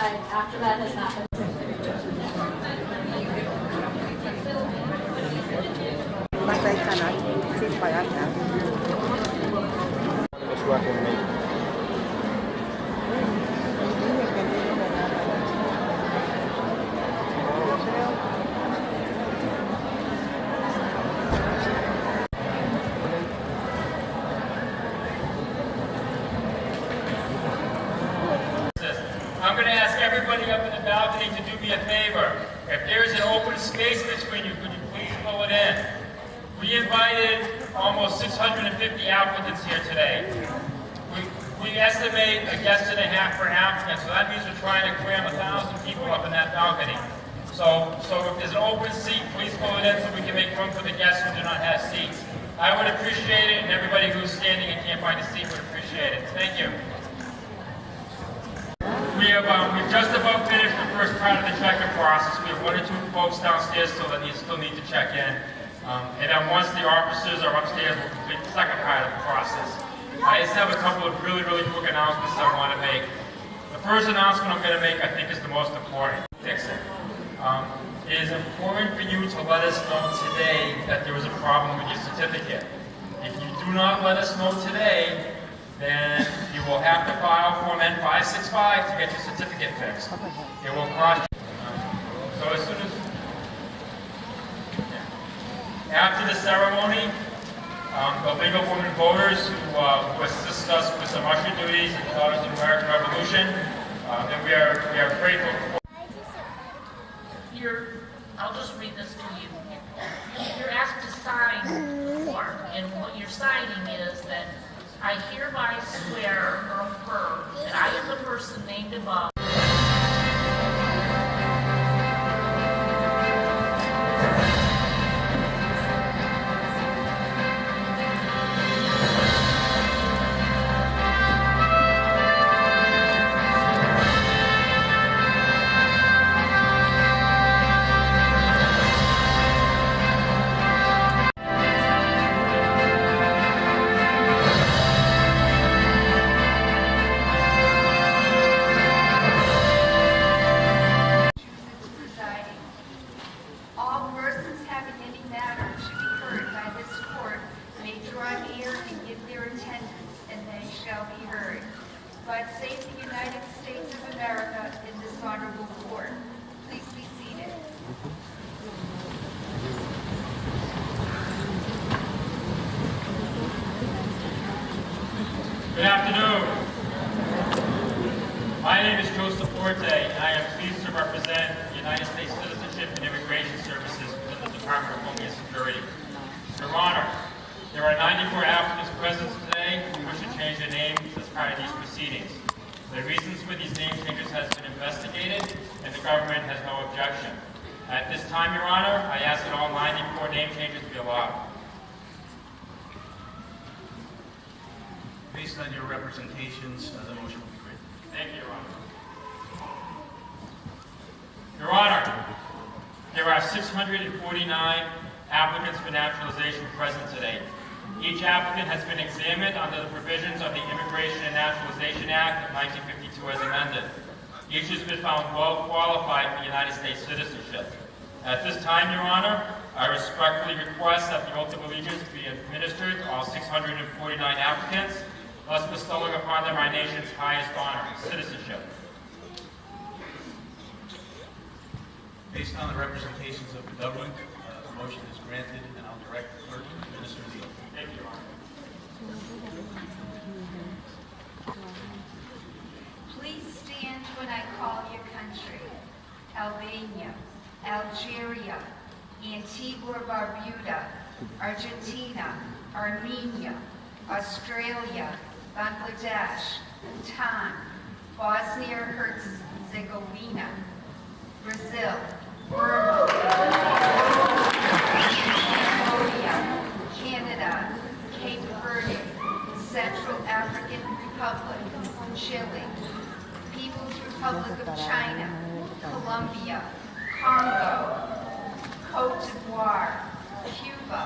outside after that has happened. Matay ka na, sit pa yan na. Let's rock and make. I'm going to ask everybody up in the balcony to do me a favor. If there's an open space between you, could you please pull it in? We invited almost 650 applicants here today. We estimate a guest and a half per applicant, so that means we're trying to cram 1,000 people up in that balcony. So if there's an open seat, please pull it in so we can make room for the guests who do not have seats. I would appreciate it, and everybody who's standing and can't find a seat would appreciate it. Thank you. We've just about finished the first part of the check-in process. We have 1 or 2 folks downstairs still that still need to check in. And then once the officers are upstairs, we'll complete the second part of the process. I just have a couple of really quick announcements I want to make. The first announcement I'm going to make, I think, is the most important. Fix it. It is important for you to let us know today that there was a problem with your certificate. If you do not let us know today, then you will have to file Form N565 to get your certificate fixed. It will cost you. So as soon as, after the ceremony, the League of Women Voters who assist us with some usher duties and Daughters of the American Revolution, and we are grateful for. I'll just read this to you. You're asked to sign the form, and what you're signing is that I hereby swear or affirm that I am the person named above. God save the United States of America in this honorable court. Please be seated. Good afternoon. My name is Joseph Forte, and I am pleased to represent the United States Citizenship and Immigration Services within the Department of Homeland Security. Your Honor, there are 94 applicants present today who wish to change their names as part of these proceedings. The reasons for these name changes has been investigated, and the government has no objection. At this time, Your Honor, I ask that all 94 name changes be allowed. Based on your representations, the motion will be granted. Thank you, Your Honor. Your Honor, there are 649 applicants for naturalization present today. Each applicant has been examined under the provisions of the Immigration and Naturalization Act of 1952 as amended. Each has been found well qualified for United States citizenship. At this time, Your Honor, I respectfully request that the oath of allegiance be administered to all 649 applicants, thus bestowing upon them our nation's highest honor, citizenship. Based on the representations of the government, the motion is granted, and I'll direct the clerk to administer the oath. Thank you, Your Honor. Please stand when I call your country. Albania, Algeria, Antigua-Barbuda, Argentina, Armenia, Australia, Bangladesh, Bhutan, Bosnia-Herzegovina, Brazil, Burma, Cambodia, Canada, Cape Verde, Central African Republic, Chile, People's Republic of China, Colombia, Congo, Cote d'Ivoire, Cuba,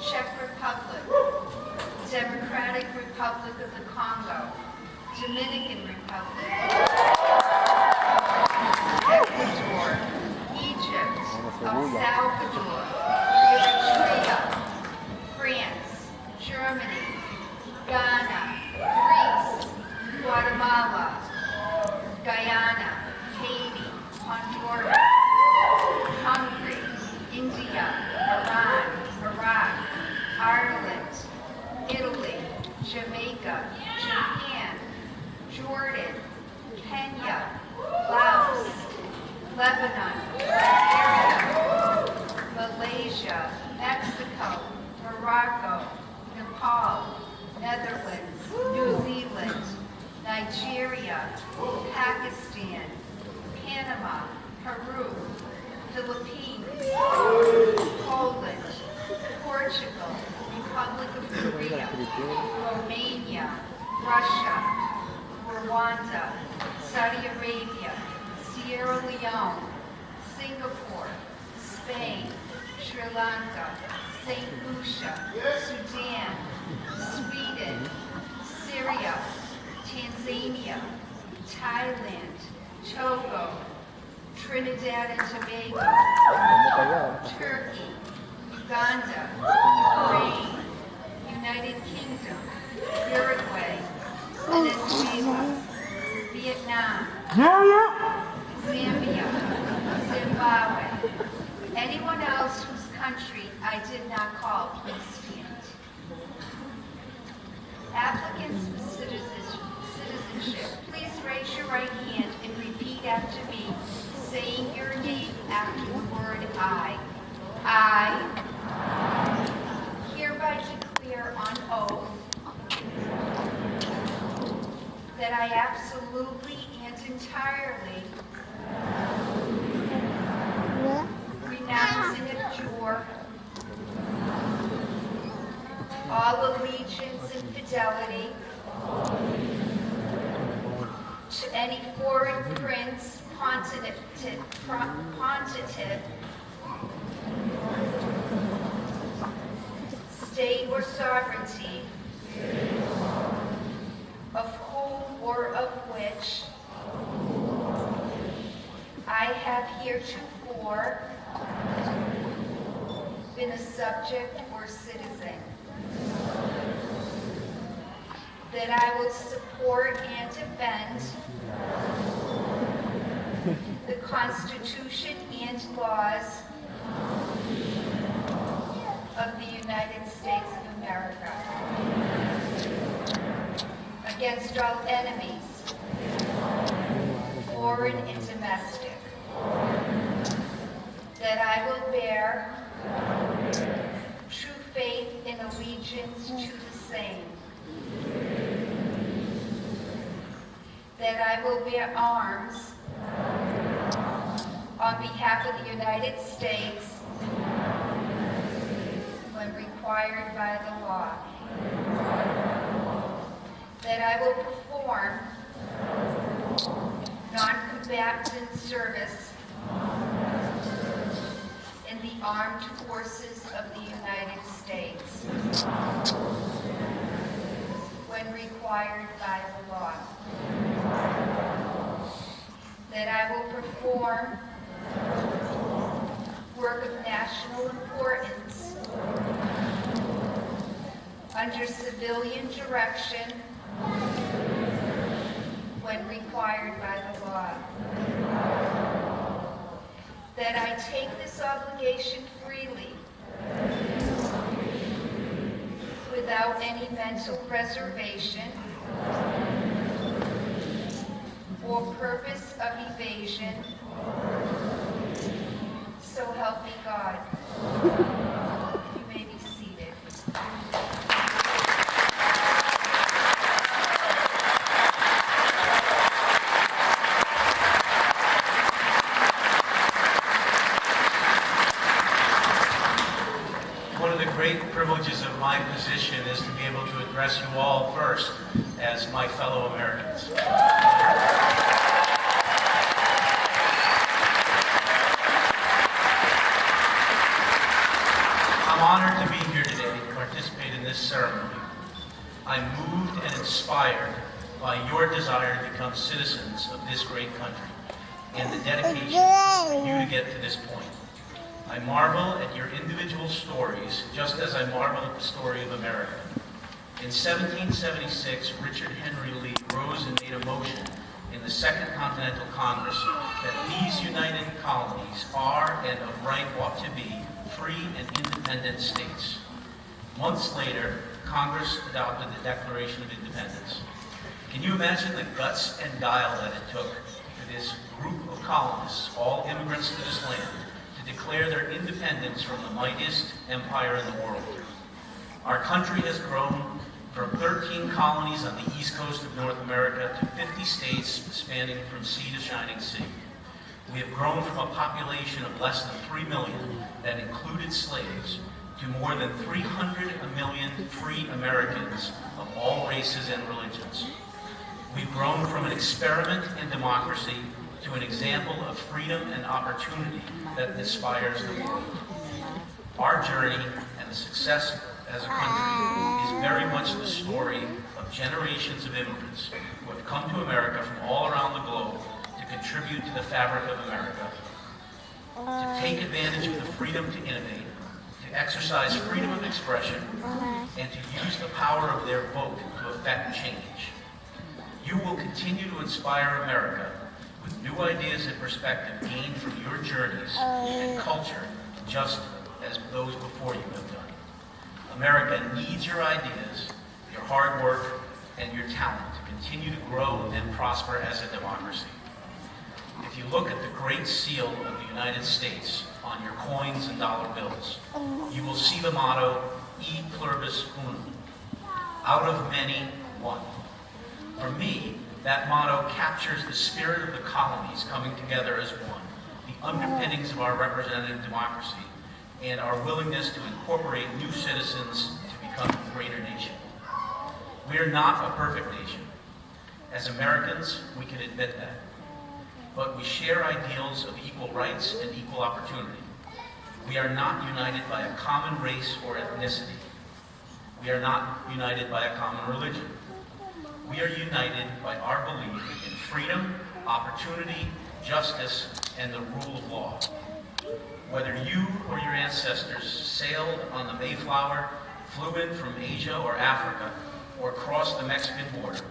Czech Republic, Democratic Republic of the Congo, Dominican Republic, Lebanon, Nigeria, Malaysia, Mexico, Morocco, Nepal, Netherlands, New Zealand, Nigeria, Pakistan, Panama, Peru, Philippines, Poland, Portugal, Republic of Korea, Romania, Russia, Rwanda, Saudi Arabia, Sierra Leone, Singapore, Spain, Sri Lanka, St. Lucia, Sudan, Sweden, Syria, Tanzania, Thailand, Togo, Trinidad and Tobago, Turkey, Uganda, Ukraine, United Kingdom, Uruguay, Venezuela, Vietnam, Zambia, Zimbabwe. Anyone else whose country I did not call, please stand. Applicants for citizenship, please raise your right hand and repeat after me, saying your name after the word I. I hereby declare on oath that I absolutely and entirely renounce and abjure all allegiance and fidelity to any foreign prince, pontiff, state or sovereignty, of whom or of which I have heretofore been a subject or citizen, that I will support and defend the Constitution and laws of the United States of America against all enemies, foreign and domestic, that I will bear true faith and allegiance to the same, that I will bear arms on behalf of the United States when required by the law, that I will perform non-combatant service in the armed forces of the United States when required by the law, that I will perform work of national importance under civilian direction when required by the law, that I take this obligation freely without any mental reservation or purpose of evasion, so help me God. You may be seated. One of the great privileges of my position is to be able to address you all first as my fellow Americans. I'm honored to be here today to participate in this ceremony. I'm moved and inspired by your desire to become citizens of this great country and the dedication for you to get to this point. I marvel at your individual stories, just as I marvel at the story of America. In 1776, Richard Henry Lee rose and made a motion in the Second Continental Congress that these united colonies are and of right ought to be free and independent states. Months later, Congress adopted the Declaration of Independence. Can you imagine the guts and guile that it took for this group of colonists, all immigrants to this land, to declare their independence from the mightiest empire in the world. Our country has grown from 13 colonies on the east coast of North America to 50 states spanning from sea to shining sea. We have grown from a population of less than 3 million that included slaves to more than 300 million free Americans of all races and religions. We've grown from an experiment in democracy to an example of freedom and opportunity that inspires the world. Our journey and the success as a country is very much the story of generations of immigrants who have come to America from all around the globe to contribute to the fabric of America, to take advantage of the freedom to innovate, to exercise freedom of expression, and to use the power of their vote to effect change. You will continue to inspire America with new ideas and perspective gained from your journeys and culture, just as those before you have done. America needs your ideas, your hard work, and your talent to continue to grow and prosper as a democracy. If you look at the Great Seal of the United States on your coins and dollar bills, you will see the motto, E pluribus unum, out of many, one. For me, that motto captures the spirit of the colonies coming together as one, the underpinnings of our representative democracy, and our willingness to incorporate new citizens to become a greater nation. We are not a perfect nation. As Americans, we can admit that. But we share ideals of equal rights and equal opportunity. We are not united by a common race or ethnicity. We are not united by a common religion. We are united by our belief in freedom, opportunity, justice, and the rule of law. Whether you or your ancestors sailed on the Mayflower, flew in from Asia or Africa, or crossed the Mexican border,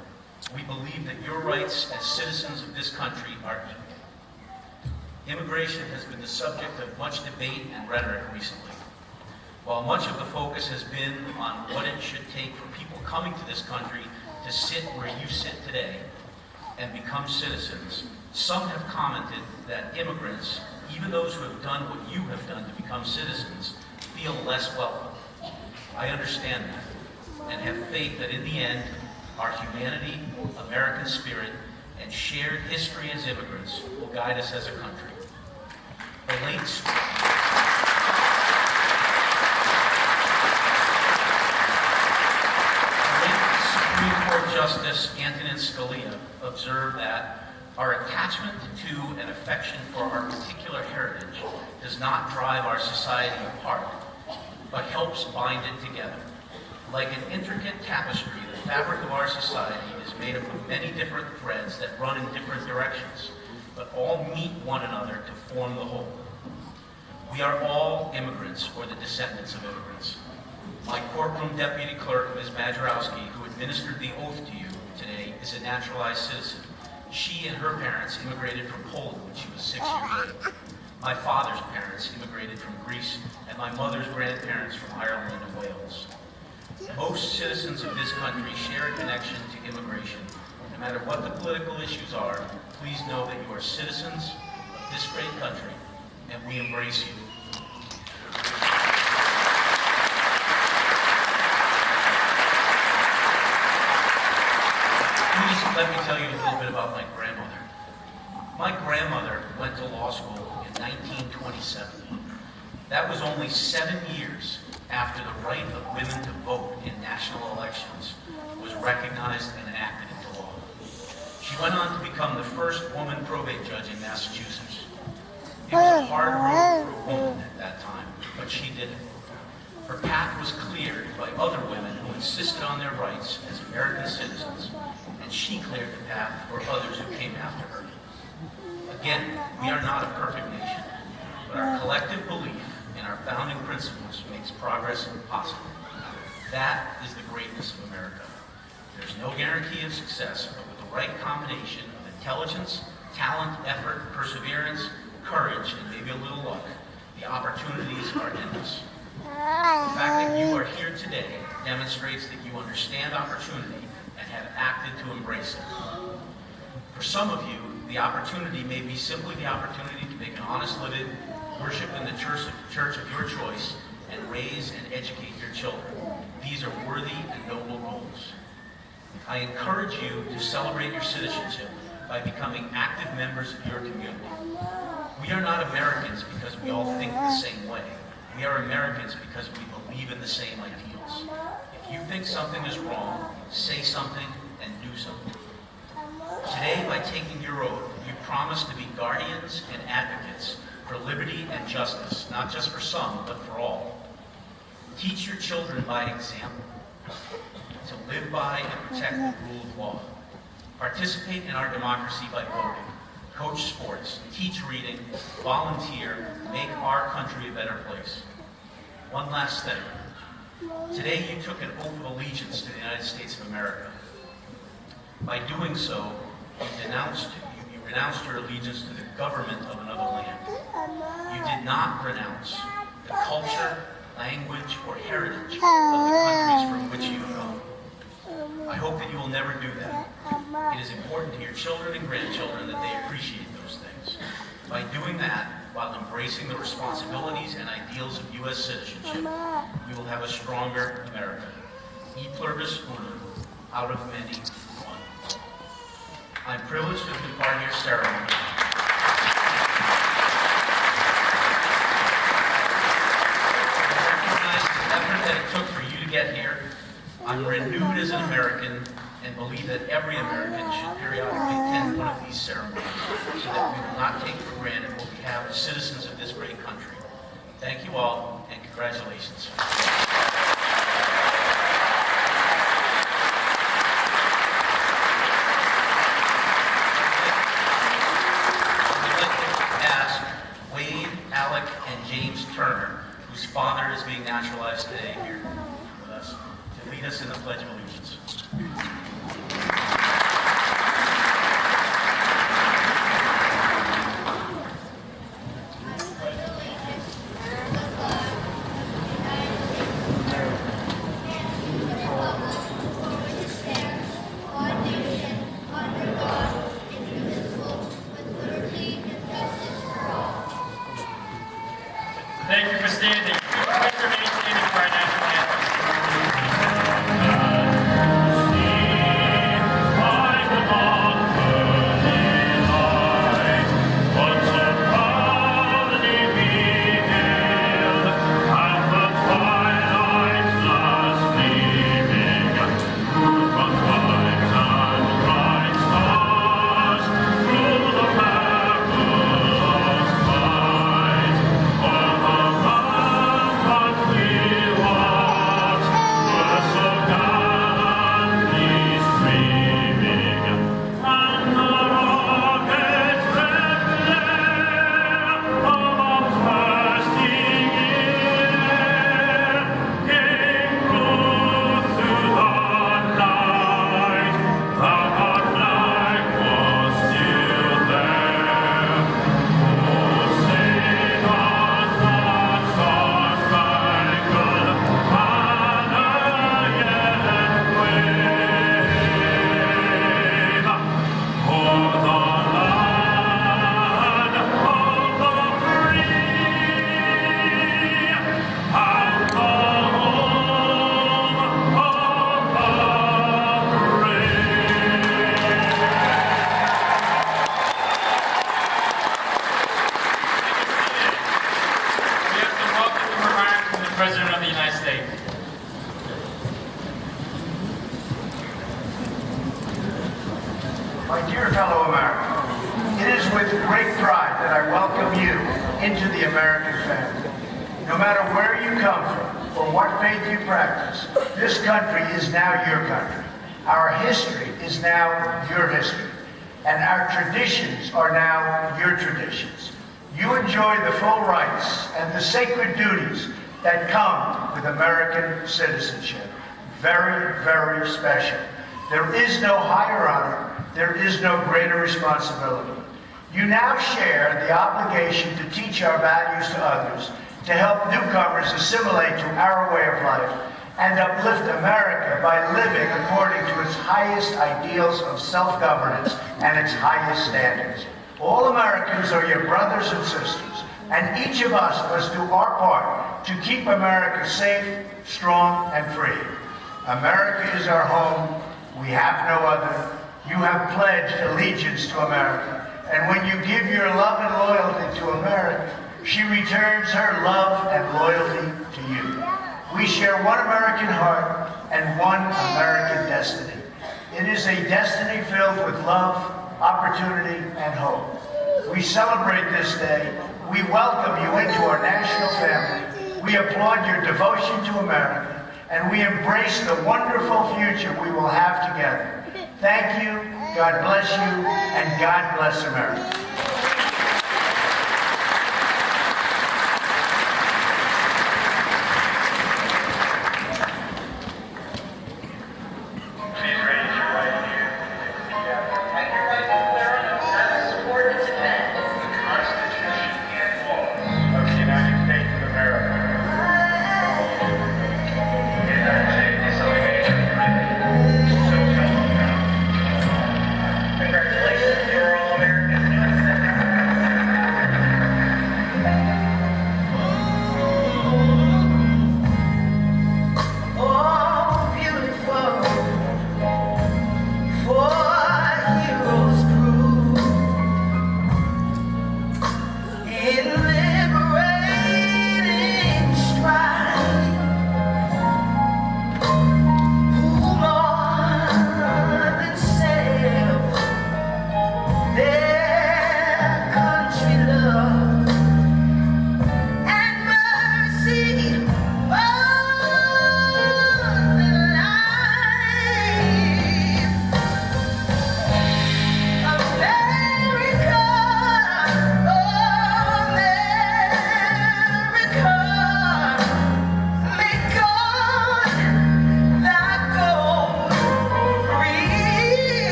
we believe that your rights as citizens of this country are equal. Immigration has been the subject of much debate and rhetoric recently. While much of the focus has been on what it should take for people coming to this country to sit where you sit today and become citizens, some have commented that immigrants, even those who have done what you have done to become citizens, feel less welcome. I understand that and have faith that in the end, our humanity, American spirit, and shared history as immigrants will guide us as a country. The late Supreme Court Justice Antonin Scalia observed that our attachment to and affection for our particular heritage does not drive our society apart, but helps bind it together. Like an intricate tapestry, the fabric of our society is made up of many different threads that run in different directions, but all meet one another to form the whole. We are all immigrants, or the descendants of immigrants. My courtroom deputy clerk, Ms. Majorowski, who administered the oath to you today, is a naturalized citizen. She and her parents immigrated from Poland when she was 6 years old. My father's parents immigrated from Greece, and my mother's grandparents from Ireland and Wales. Most citizens of this country share a connection to immigration. No matter what the political issues are, please know that you are citizens of this great country, and we embrace you. Please let me tell you a little bit about my grandmother. My grandmother went to law school in 1927. That was only 7 years after the right of women to vote in national elections was recognized and enacted into law. She went on to become the first woman probate judge in Massachusetts. It was a hard road for a woman at that time, but she did it. Her path was cleared by other women who insisted on their rights as American citizens, and she cleared the path for others who came after her. Again, we are not a perfect nation, but our collective belief in our founding principles makes progress possible. That is the greatness of America. There's no guarantee of success, but with the right combination of intelligence, talent, effort, perseverance, courage, and maybe a little luck, the opportunities are endless. The fact that you are here today demonstrates that you understand opportunity and have acted to embrace it. For some of you, The opportunity may be simply the opportunity to make an honest living, worship in the church of your choice, and raise and educate your children. These are worthy and noble goals. I encourage you to celebrate your citizenship by becoming active members of your community. We are not Americans because we all think the same way. We are Americans because we believe in the same ideals. If you think something is wrong, say something and do something. Today, by taking your oath, you promise to be guardians and advocates for liberty and justice, not just for some, but for all. Teach your children by example, to live by and protect the rule of law. Participate in our democracy by voting. Coach sports, teach reading, volunteer, make our country a better place. One last thing. Today you took an oath of allegiance to the United States of America. By doing so, you renounced your allegiance to the government of another land. You did not renounce the culture, language, or heritage of the countries from which you come. I hope that you will never do that. It is important to your children and grandchildren that they appreciate those things. By doing that, while embracing the responsibilities and ideals of U.S. citizenship, we will have a stronger America. E pluribus unum, out of many, one. I'm privileged to be part of your ceremony. I recognize the effort that it took for you to get here. I'm renewed as an American and believe that every American should periodically attend one of these ceremonies so that we will not take for granted what we have as citizens of this great country. Thank you all, and congratulations. I'd like to ask Wade, Alec, and James Turner, whose father is being naturalized today here with us, to lead us in the Pledge of Allegiance. Thank you for standing. Please remain standing for our national anthem. President of the United States. My dear fellow Americans, it is with great pride that I welcome you into the American family. No matter where you come from or what faith you practice, this country is now your country. Our history is now your history, and our traditions are now your traditions. You enjoy the full rights and the sacred duties that come with American citizenship. Very, very special. There is no higher honor. There is no greater responsibility. You now share the obligation to teach our values to others, to help newcomers assimilate to our way of life, and uplift America by living according to its highest ideals of self-governance and its highest standards. All Americans are your brothers and sisters, and each of us must do our part to keep America safe, strong, and free. America is our home. We have no other. You have pledged allegiance to America, and when you give your love and loyalty to America, she returns her love and loyalty to you. We share one American heart and one American destiny. It is a destiny filled with love, opportunity, and hope. We celebrate this day. We welcome you into our national family. We applaud your devotion to America, and we embrace the wonderful future we will have together. Thank you, God bless you, and God bless America. Please raise your right hand and repeat after me. I hereby declare an oath that I will support and defend the Constitution and laws of the United States of America. And that I take this obligation freely. So help me God. Congratulations, you're all Americans.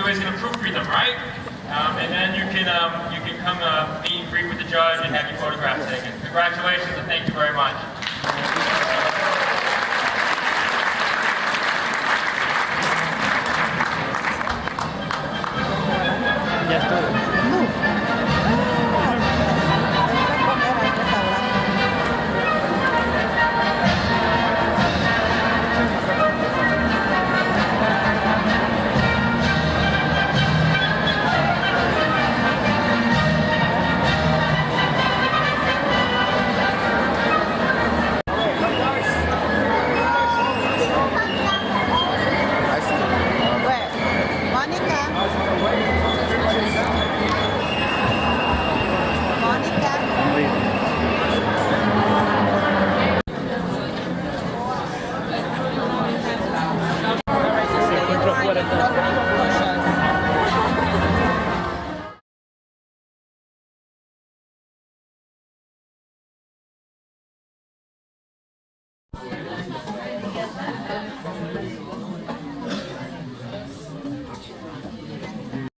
do is going to proofread them, right? And then you can come meet and greet with the judge and have your photograph taken. Congratulations and thank you very much. Where? Monica? Monica?